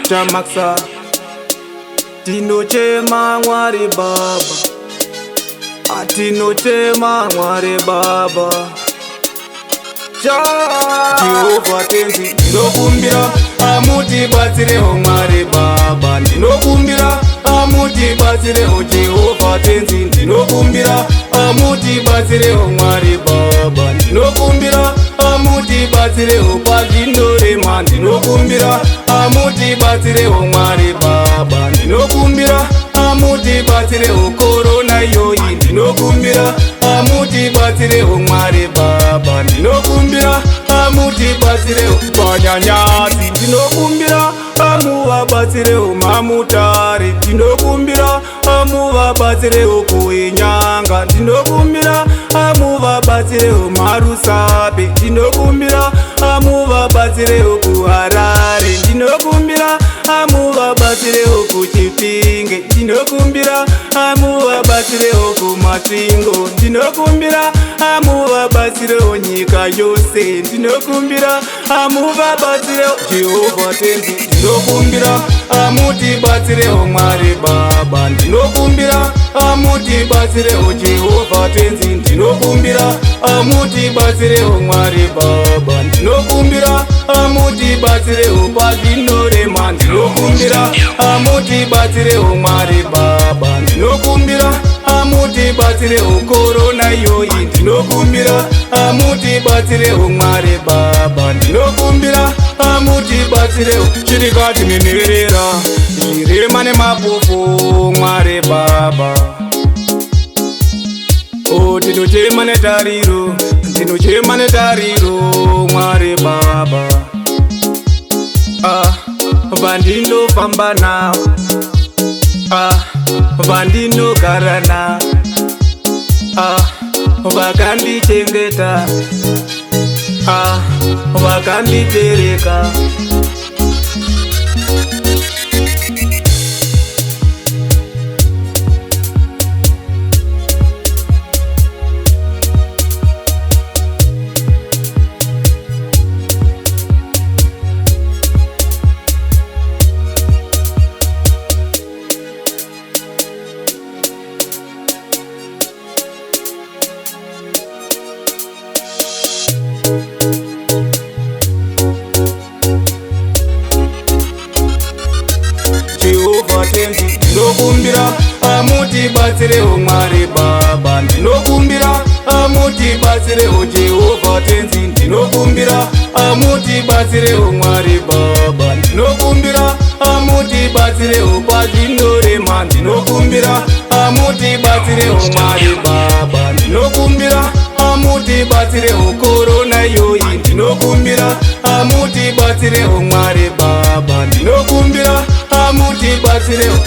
Tamaksa tinochema Mwari Baba, atinochema Mwari Baba. Jehova tenzi ndinokumbira amutibatsirewo Mwari Baba, ndinokumbira amutibatsirewo. Jehova tenzi ndinokumbira amutibatsirewo Mwari Baba, ndinokumbira amutibatsirewo pazvinorema. Ndinokumbira amutibatsirewo Mwari Baba, ndinokumbira amutibatsirewo korona iyoyi. Ndinokumbira amutibatsirewo Mwari Baba, ndinokumbira amutibatsirewo panyanyasi. Ndinokumbira amuvabatsirewo mamutare. Ndinokumbira amuvabatsirewo kuinyanga. Ndinokumbira amuvabatsirewo marusape. Ndinokumbira amuvabatsirewo kuharare. Ndinokumbira amuvabatsirewo kuchipinge. Ndinokumbira amuvabatsirewo kumasvingo. Ndinokumbira amuvabatsirewo nyika yose. Ndinokumbira amuvabatsirewo. Jehova tenzi ndinokumbira amutibatsirewo Mwari Baba, ndinokumbira amutibatsirewo. Jehova tenzi ndinokumbira amutibatsirewo Mwari Baba, ndinokumbira amutibatsirewo pazvinorema. Ndinokumbira amutibatsirewo Mwari Baba, ndinokumbira amutibatsirewo korona iyoyi. Ndinokumbira amutibatsirewo Mwari Baba, ndinokumbira amutibatsirewo. Chirikati minerera zvirema nemapofu Mwari Baba, tinochema netariro, tinochema netariro Mwari Baba. Vandinofamba navo, vandinogara navo, vakandichengeta, vakandibereka. Jehova tenzi ndinokumbira amutibatsirewo Mwari Baba, ndinokumbira amutibatsirewo. Jehova tenzi ndinokumbira amutibatsirewo Mwari Baba, ndinokumbira amutibatsirewo pazvinorema. Ndinokumbira amutibatsirewo Mwari Baba, ndinokumbira amutibatsirewo korona iyoyi. Ndinokumbira amutibatsirewo Mwari Baba, ndinokumbira amutibatsirewo.